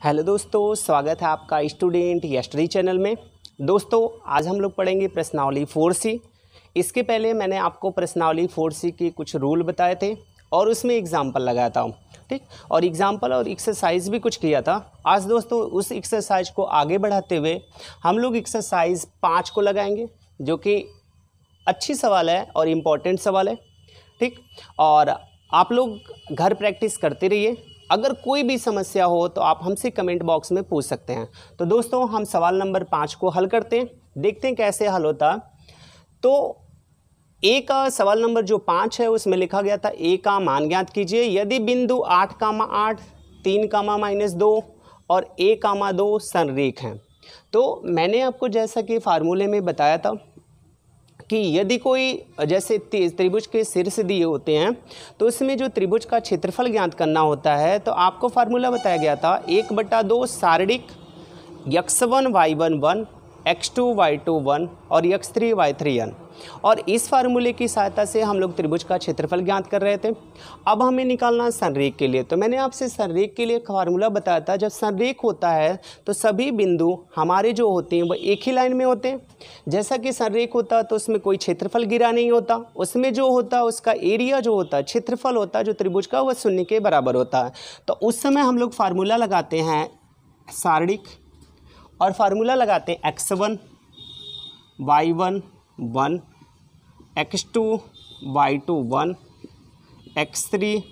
Hello दोस्तों, स्वागत है आपका स्टूडेंट यस्टडी चैनल में। दोस्तों आज हम लोग पढ़ेंगे प्रश्नावली 4C। इसके पहले मैंने आपको प्रश्नावली 4C की कुछ रूल बताए थे और उसमें एग्जाम्पल लगाया था, ठीक, और एग्जाम्पल और एक्सरसाइज भी कुछ किया था। आज दोस्तों उस एक्सरसाइज को आगे बढ़ाते हुए हम लोग एक्सरसाइज 5 को लगाएंगे, जो कि अच्छी सवाल है और इम्पोर्टेंट सवाल है, ठीक। और आप लोग घर प्रैक्टिस करते रहिए। अगर कोई भी समस्या हो तो आप हमसे कमेंट बॉक्स में पूछ सकते हैं। तो दोस्तों हम सवाल नंबर 5 को हल करते हैं, देखते हैं कैसे हल होता। तो ए का सवाल नंबर जो 5 है उसमें लिखा गया था ए का मान ज्ञात कीजिए यदि बिंदु 8,8, 3,-2 और a,2 संरेख हैं। तो मैंने आपको जैसा कि फार्मूले में बताया था कि यदि कोई जैसे त्रिभुज के शीर्ष दिए होते हैं तो उसमें जो त्रिभुज का क्षेत्रफल ज्ञात करना होता है, तो आपको फार्मूला बताया गया था 1/2 सारणिक x1 y1 1, x2 y2 1 और x3 y3 n। और इस फार्मूले की सहायता से हम लोग त्रिभुज का क्षेत्रफल ज्ञात कर रहे थे। अब हमें निकालना संरेख के लिए। तो मैंने आपसे संरेख के लिए फार्मूला बताया था, जब संरेख होता है तो सभी बिंदु हमारे जो होते हैं वो एक ही लाइन में होते हैं। जैसा कि संरेख होता तो उसमें कोई क्षेत्रफल गिरा नहीं होता, उसमें जो होता उसका एरिया जो होता क्षेत्रफल होता जो त्रिभुज का वह 0 के बराबर होता है। तो उस समय हम लोग फार्मूला लगाते हैं सारणिक, और फार्मूला लगाते हैं x1 y1 1, x2 y2 1, x3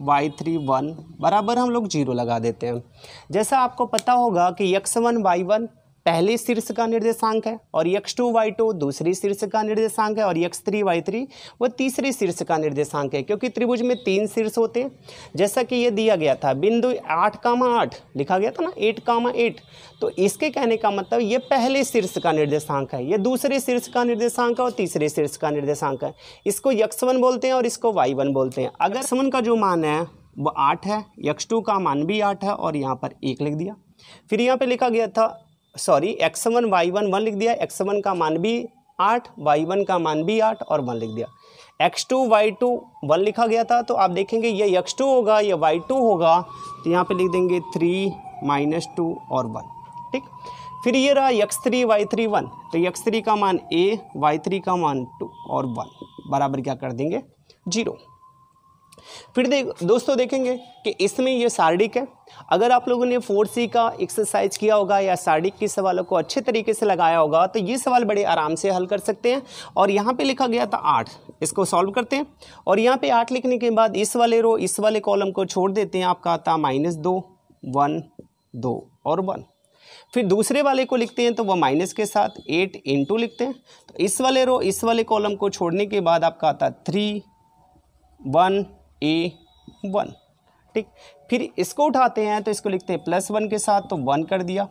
y3 1 बराबर हम लोग 0 लगा देते हैं। जैसा आपको पता होगा कि x1 y1 पहले शीर्ष का निर्देशांक है और x2 y2 दूसरी शीर्ष का निर्देशांक है और x3 y3 वो तीसरी शीर्ष का निर्देशांक है, क्योंकि त्रिभुज में 3 शीर्ष होते हैं। जैसा कि ये दिया गया था बिंदु 8,8 लिखा गया था ना, 8,8, तो इसके कहने का मतलब ये पहले शीर्ष का निर्देशांक है, ये दूसरे शीर्ष का निर्देशांक है और तीसरे शीर्ष का निर्देशांक है। इसको x1 बोलते हैं और इसको y1 बोलते हैं। अगर x1 का जो मान है वो 8 है, x2 का मान भी 8 है और यहाँ पर 1 लिख दिया। फिर यहाँ पे लिखा गया था x1 y1 1 लिख दिया, x1 का मान भी 8, y1 का मान भी 8 और 1 लिख दिया। x2 y2 1 लिखा गया था, तो आप देखेंगे ये x2 होगा ये y2 होगा, तो यहाँ पे लिख देंगे 3 - 2 और 1, ठीक। फिर ये रहा x3 y3 1, तो x3 का मान a, y3 का मान 2 और 1 बराबर क्या कर देंगे 0। फिर दोस्तों देखेंगे कि इसमें ये सारणिक है। अगर आप लोगों ने 4C का एक्सरसाइज किया होगा या सारणिक के सवालों को अच्छे तरीके से लगाया होगा तो ये सवाल बड़े आराम से हल कर सकते हैं। और यहाँ पे लिखा गया था 8, इसको सॉल्व करते हैं और यहाँ पे 8 लिखने के बाद इस वाले रो इस वाले कॉलम को छोड़ देते हैं। आपका आता -2 1 2 और 1। फिर दूसरे वाले को लिखते हैं तो वह माइनस के साथ 8 × लिखते हैं। तो इस वाले रो इस वाले कॉलम को छोड़ने के बाद आपका आता 3 1 a 1, ठीक। फिर इसको उठाते हैं तो इसको लिखते हैं +1 के साथ, तो 1 कर दिया।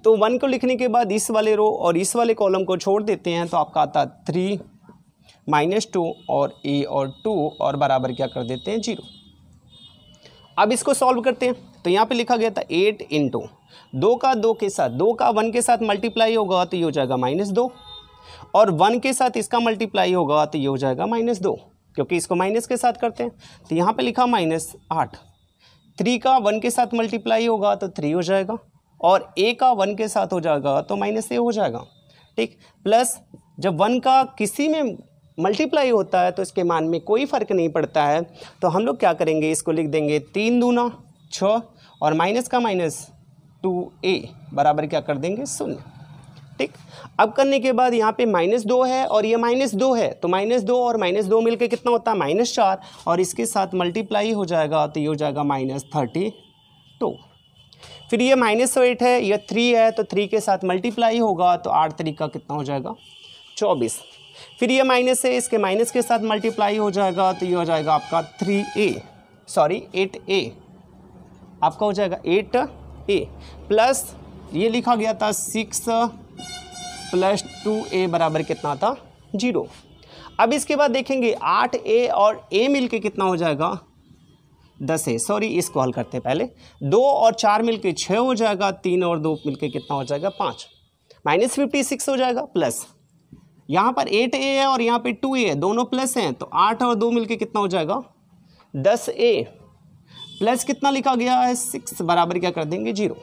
तो 1 को लिखने के बाद इस वाले रो और इस वाले कॉलम को छोड़ देते हैं तो आपका आता 3 - 2 और a और 2 और बराबर क्या कर देते हैं 0। अब इसको सॉल्व करते हैं तो यहाँ पे लिखा गया था 8 × 2 का 2 के साथ, 2 का 1 के साथ मल्टीप्लाई होगा तो ये हो जाएगा -2 और 1 के साथ इसका मल्टीप्लाई होगा तो ये हो जाएगा -2, क्योंकि इसको माइनस के साथ करते हैं। तो यहाँ पे लिखा -8। 3 का 1 के साथ मल्टीप्लाई होगा तो 3 हो जाएगा और a का 1 के साथ हो जाएगा तो -a हो जाएगा, ठीक। प्लस जब 1 का किसी में मल्टीप्लाई होता है तो इसके मान में कोई फ़र्क नहीं पड़ता है, तो हम लोग क्या करेंगे इसको लिख देंगे 3 दूना 6 और माइनस का माइनस 2a बराबर क्या कर देंगे 0, ठीक। अब करने के बाद यहाँ पे -2 है और ये -2 है, तो -2 और -2 मिलके कितना होता है -4 और इसके साथ मल्टीप्लाई हो जाएगा तो ये हो जाएगा -32। फिर ये -8 है, ये 3 है, तो 3 के साथ मल्टीप्लाई होगा तो 8 3 का कितना हो जाएगा 24। फिर ये माइनस है, इसके माइनस के साथ मल्टीप्लाई हो जाएगा तो ये हो जाएगा आपका 8a आपका हो जाएगा 8a प्लस ये लिखा गया था 6 + 2a बराबर कितना था 0। अब इसके बाद देखेंगे 8a और a मिलके कितना हो जाएगा 10a, इसको हल करते हैं पहले। 2 और 4 मिलके 6 हो जाएगा, 3 और 2 मिलके कितना हो जाएगा 5, -56 हो जाएगा। प्लस यहाँ पर 8a है और यहाँ पे 2a है, दोनों प्लस हैं, तो 8 और 2 मिलके कितना हो जाएगा 10a प्लस कितना लिखा गया है 6 बराबर क्या कर देंगे 0।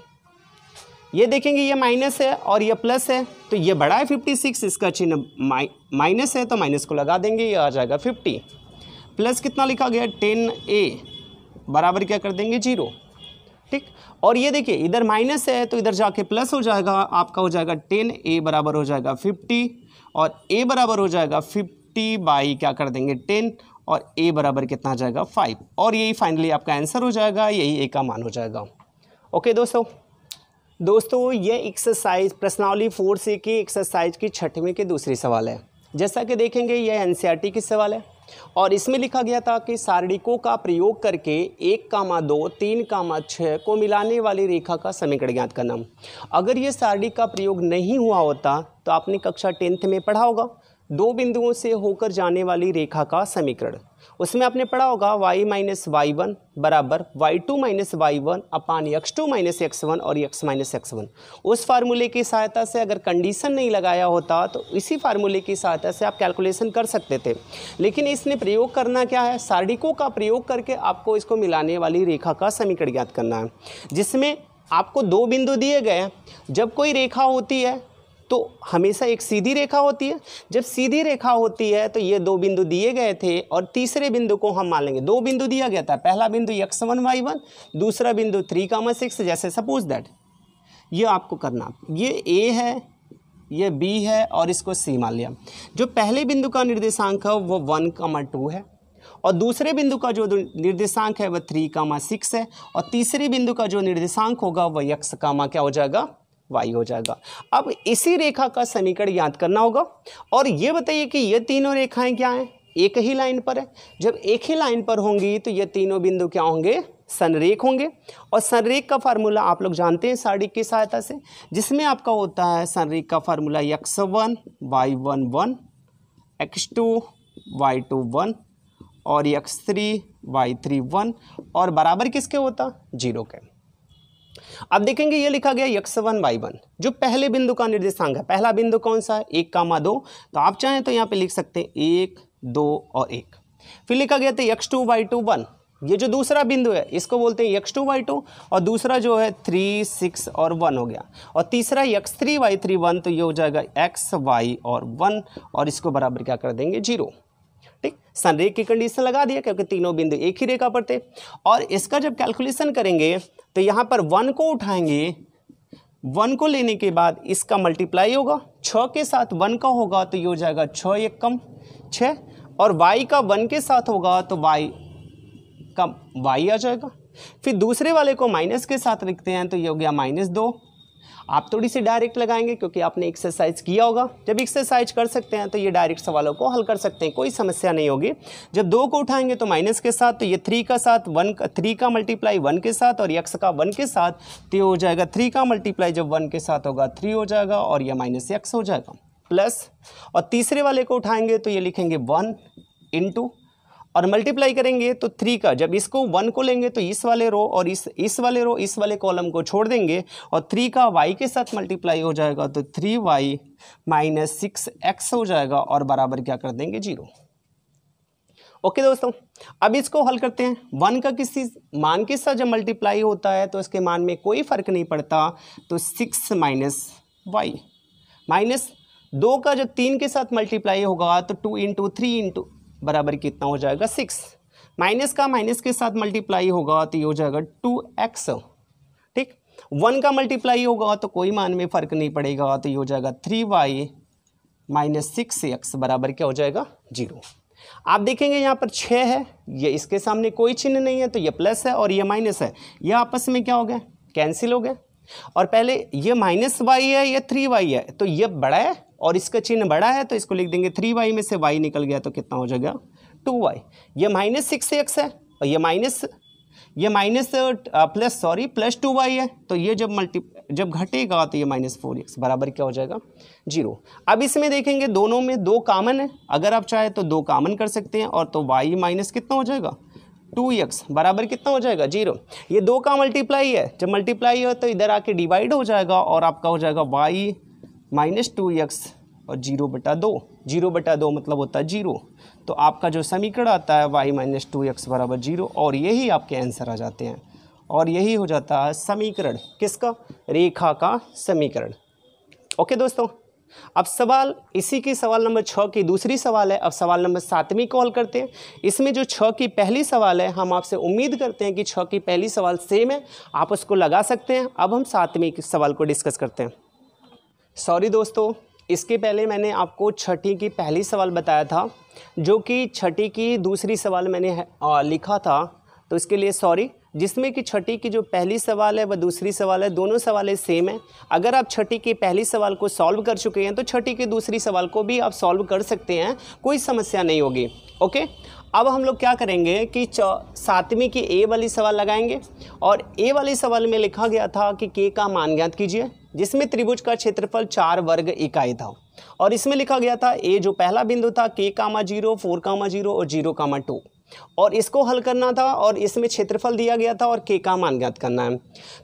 ये देखेंगे ये माइनस है और ये प्लस है, तो ये बड़ा है 56, इसका चिन्ह माइनस है तो माइनस को लगा देंगे, ये आ जाएगा 50। प्लस कितना लिखा गया 10a बराबर क्या कर देंगे 0। ठीक, और ये देखिए इधर माइनस है तो इधर जाके प्लस हो जाएगा, आपका हो जाएगा 10a बराबर हो जाएगा 50 और a बराबर हो जाएगा 50 बाई क्या कर देंगे 10 और a बराबर कितना आ जाएगा 5, और यही फाइनली आपका आंसर हो जाएगा, यही a का मान हो जाएगा। ओके दोस्तों ये एक्सरसाइज प्रश्नावली 4C की एक्सरसाइज की 6वीं की दूसरी सवाल है। जैसा कि देखेंगे यह NCERT की सवाल है और इसमें लिखा गया था कि सारणिकों का प्रयोग करके 1, 2, 3, 6 को मिलाने वाली रेखा का समीकरण ज्ञात करना। अगर ये सारणी का प्रयोग नहीं हुआ होता तो आपने कक्षा 10th में पढ़ा होगा, 2 बिंदुओं से होकर जाने वाली रेखा का समीकरण। उसमें आपने पढ़ा होगा y माइनस y1 बराबर y2 माइनस y1 अपान x2 माइनस x1 और x माइनस x1। उस फार्मूले की सहायता से अगर कंडीशन नहीं लगाया होता तो इसी फार्मूले की सहायता से आप कैलकुलेशन कर सकते थे, लेकिन इसने प्रयोग करना क्या है, सारणिकों का प्रयोग करके आपको इसको मिलाने वाली रेखा का समीकरण ज्ञात करना है, जिसमें आपको 2 बिंदु दिए गए हैं। जब कोई रेखा होती है तो हमेशा एक सीधी रेखा होती है, जब सीधी रेखा होती है तो ये 2 बिंदु दिए गए थे और तीसरे बिंदु को हम मान लेंगे, 2 बिंदु दिया गया था, पहला बिंदु x1 y1, दूसरा बिंदु 3, 6, जैसे सपोज दैट ये आपको करना, ये a है, ये b है और इसको c मान लिया। जो पहले बिंदु का निर्देशांक है वो 1, 2 है और दूसरे बिंदु का जो निर्देशांक है वह 3, 6 है और तीसरे बिंदु का जो निर्देशांक होगा वह x, क्या हो जाएगा y हो जाएगा। अब इसी रेखा का समीकरण याद करना होगा और ये बताइए कि ये तीनों रेखाएं क्या हैं, एक ही लाइन पर है। जब एक ही लाइन पर होंगी तो ये तीनों बिंदु क्या होंगे, संरेख होंगे, और संरेख का फार्मूला आप लोग जानते हैं सारणिक की सहायता से, जिसमें आपका होता है संरेख का formula x1 y1 1, x2 y2 1 और x3 y3 1 और बराबर किसके होता, 0 के। अब देखेंगे ये लिखा गया x1 y1 जो पहले बिंदु का निर्देशांक है। पहला बिंदु कौन सा है 1, 2, तो आप चाहें तो यहाँ पे लिख सकते हैं 1, 2 और 1। फिर लिखा गया था x2 y2 1, ये जो दूसरा बिंदु है इसको बोलते हैं x2 y2 और दूसरा जो है 3, 6 और 1 हो गया, और तीसरा x3 y3 1, तो ये हो जाएगा x, y और 1 और इसको बराबर क्या कर देंगे 0। ठीक, संरेख की कंडीशन लगा दिया क्योंकि तीनों बिंदु एक ही रेखा पर थे। और इसका जब कैलकुलेशन करेंगे तो यहाँ पर 1 को उठाएंगे, 1 को लेने के बाद इसका मल्टीप्लाई होगा 6 के साथ 1 का होगा तो ये हो जाएगा 6 1 कम 6, और y का 1 के साथ होगा तो y का y आ जाएगा। फिर दूसरे वाले को माइनस के साथ लिखते हैं तो ये हो गया -2। आप थोड़ी सी डायरेक्ट लगाएंगे क्योंकि आपने एक्सरसाइज किया होगा, जब एक्सरसाइज कर सकते हैं तो ये डायरेक्ट सवालों को हल कर सकते हैं, कोई समस्या नहीं होगी। जब 2 को उठाएंगे तो माइनस के साथ, तो ये 3 का साथ 1, 3 का मल्टीप्लाई 1 के साथ और x का 1 के साथ, तो ये हो जाएगा 3 का मल्टीप्लाई जब 1 के साथ होगा 3 हो जाएगा और ये -x हो जाएगा प्लस, और तीसरे वाले को उठाएंगे तो ये लिखेंगे 1 इंटू और मल्टीप्लाई करेंगे तो 3 का, जब इसको 1 को लेंगे तो इस वाले रो और इस वाले रो इस वाले कॉलम को छोड़ देंगे और 3 का y के साथ मल्टीप्लाई हो जाएगा तो 3y माइनस 6x हो जाएगा और बराबर क्या कर देंगे 0। ओके दोस्तों, अब इसको हल करते हैं। 1 का किसी मान के साथ जब मल्टीप्लाई होता है तो इसके मान में कोई फर्क नहीं पड़ता, तो 6 माइनस y माइनस 2 का जब 3 के साथ मल्टीप्लाई होगा तो 2 इंटू 3 इंटू बराबर कितना हो जाएगा 6, माइनस का माइनस के साथ मल्टीप्लाई होगा तो ये हो जाएगा 2x। ठीक, 1 का मल्टीप्लाई होगा तो कोई मान में फ़र्क नहीं पड़ेगा तो ये हो जाएगा 3y माइनस 6x बराबर क्या हो जाएगा 0। आप देखेंगे यहाँ पर 6 है, ये इसके सामने कोई चिन्ह नहीं है तो ये प्लस है और ये माइनस है, ये आपस में क्या हो गया कैंसिल हो गया, और पहले ये -y है ये 3y है तो ये बड़ा है और इसका चिन्ह बड़ा है तो इसको लिख देंगे 3y में से y निकल गया तो कितना हो जाएगा 2y। ये -6x है और ये माइनस प्लस 2y है तो ये जब घटेगा तो ये -4x बराबर क्या हो जाएगा 0। अब इसमें देखेंगे दोनों में 2 कॉमन है, अगर आप चाहे तो 2 कॉमन कर सकते हैं और तो y माइनस कितना हो जाएगा 2x बराबर कितना हो जाएगा 0। ये 2 का मल्टीप्लाई है, जब मल्टीप्लाई हो तो इधर आके डिवाइड हो जाएगा और आपका हो जाएगा y माइनस 2x और 0/2, 0/2 मतलब होता है 0। तो आपका जो समीकरण आता है y - 2x = 0, और यही आपके आंसर आ जाते हैं। और यही हो जाता है समीकरण किसका, रेखा का समीकरण। ओके दोस्तों, अब सवाल इसी की सवाल नंबर 6 की दूसरी सवाल है। अब सवाल नंबर 7वीं कॉल करते हैं। इसमें जो 6 की पहली सवाल है, हम आपसे उम्मीद करते हैं कि 6 की पहली सवाल सेम है, आप उसको लगा सकते हैं। अब हम 7वीं सवाल को डिस्कस करते हैं। सॉरी दोस्तों, इसके पहले मैंने आपको 6ठी की पहली सवाल बताया था, जो कि 6ठी की दूसरी सवाल मैंने लिखा था, तो इसके लिए सॉरी। जिसमें कि 6ठी की जो पहली सवाल है व दूसरी सवाल है, दोनों सवालें सेम है। अगर आप 6ठी की पहली सवाल को सॉल्व कर चुके हैं तो 6ठी की दूसरी सवाल को भी आप सॉल्व कर सकते हैं, कोई समस्या नहीं होगी। ओके, अब हम लोग क्या करेंगे कि 7वीं की ए वाली सवाल लगाएंगे। और ए वाली सवाल में लिखा गया था कि के का मान ज्ञात कीजिए, जिसमें त्रिभुज का क्षेत्रफल 4 वर्ग इकाई था। और इसमें लिखा गया था ए जो पहला बिंदु था k, 0, 4, 0 और 0, 2, और इसको हल करना था। और इसमें क्षेत्रफल दिया गया था और के का मान ज्ञात करना है।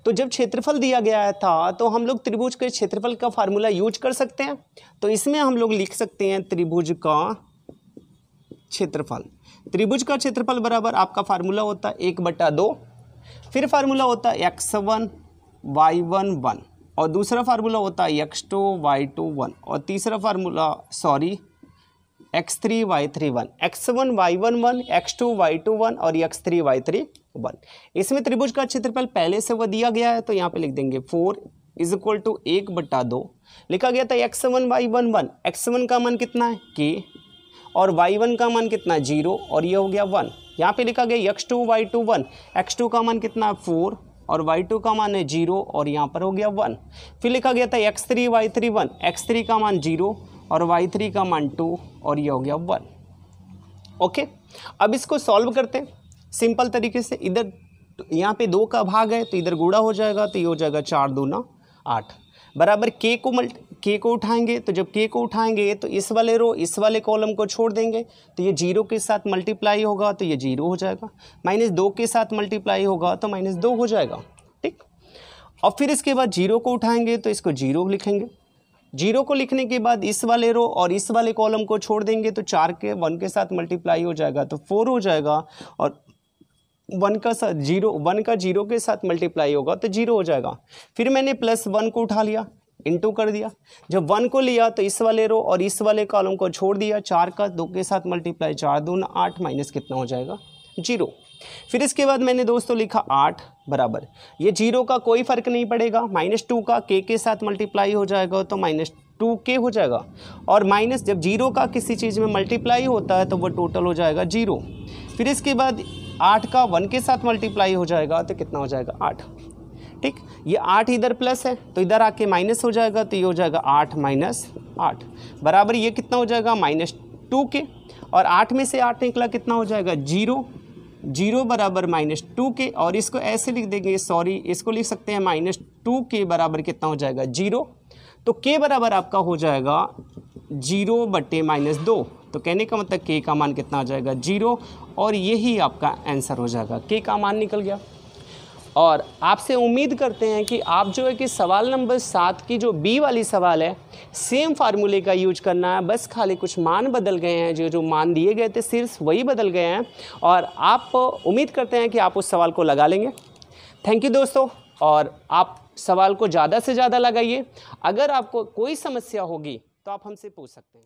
तो जब क्षेत्रफल दिया गया था तो हम लोग त्रिभुज के क्षेत्रफल का फार्मूला यूज कर सकते हैं। तो इसमें हम लोग लिख सकते हैं त्रिभुज का क्षेत्रफल। त्रिभुज का क्षेत्रफल बराबर आपका फार्मूला होता है 1/2, फिर फार्मूला होता है x1 y1 1, और दूसरा फार्मूला होता है x2 y2 1, और तीसरा formula x3 y3 1, x1 y1 1, x2 y2 1 और x3 y3 1। इसमें त्रिभुज का क्षेत्रफल पहले से वह दिया गया है, तो यहाँ पे लिख देंगे 4 = 1/2। लिखा गया था x1 y1 1, x1 का मान कितना है k, और y1 का मान कितना है 0, और ये हो गया 1। यहाँ पे लिखा गया x2 y2 1, x2 का मान कितना है 4 और y2 का मान है 0, और यहाँ पर हो गया 1। फिर लिखा गया था x3 y3 1, x3 का मान 0 और y3 का मान 2, और ये हो गया 1। ओके, अब इसको सॉल्व करते हैं सिंपल तरीके से। इधर यहाँ पे 2 का भाग है तो इधर गुणा हो जाएगा, तो ये हो जाएगा 4 दूना 8 बराबर के को उठाएंगे। तो जब के को उठाएंगे तो इस वाले रो इस वाले कॉलम को छोड़ देंगे, तो ये 0 के साथ मल्टीप्लाई होगा तो ये 0 हो जाएगा, -2 के साथ मल्टीप्लाई होगा तो -2 हो जाएगा। ठीक, और फिर इसके बाद 0 को उठाएंगे तो इसको 0 लिखेंगे। 0 को लिखने के बाद इस वाले रो और इस वाले कॉलम को छोड़ देंगे, तो 4 के 1 के साथ मल्टीप्लाई हो जाएगा तो 4 हो जाएगा, और 1 का 0 के साथ मल्टीप्लाई होगा तो 0 हो जाएगा। फिर मैंने +1 को उठा लिया, इंटू कर दिया। जब 1 को लिया तो इस वाले रो और इस वाले कॉलम को छोड़ दिया, 4 का 2 के साथ मल्टीप्लाई, 4 दूना 8 माइनस कितना हो जाएगा 0। फिर इसके बाद मैंने दोस्तों लिखा 8 बराबर, ये 0 का कोई फर्क नहीं पड़ेगा, -2 का के साथ मल्टीप्लाई हो जाएगा तो -2k हो जाएगा, और माइनस जब 0 का किसी चीज़ में मल्टीप्लाई होता है तो वो टोटल हो जाएगा 0। फिर इसके बाद 8 का 1 के साथ मल्टीप्लाई हो जाएगा तो कितना हो जाएगा 8। ठीक, ये 8 इधर प्लस है तो इधर आके माइनस हो जाएगा, तो ये हो जाएगा 8 - 8 बराबर ये कितना हो जाएगा -2k, और 8 में से 8 निकला कितना हो जाएगा 0, 0 बराबर -2k, और इसको ऐसे लिख देंगे, सॉरी इसको लिख सकते हैं -2k बराबर कितना हो जाएगा 0। तो k बराबर आपका हो जाएगा 0/-2, तो कहने का मतलब k का मान कितना आ जाएगा 0, और यही आपका आंसर हो जाएगा, k का मान निकल गया। और आपसे उम्मीद करते हैं कि आप जो है कि सवाल नंबर 7 की जो बी वाली सवाल है, सेम फार्मूले का यूज करना है, बस खाली कुछ मान बदल गए हैं, जो मान दिए गए थे सिर्फ वही बदल गए हैं, और आप उम्मीद करते हैं कि आप उस सवाल को लगा लेंगे। थैंक यू दोस्तों, और आप सवाल को ज़्यादा से ज़्यादा लगाइए। अगर आपको कोई समस्या होगी तो आप हमसे पूछ सकते हैं।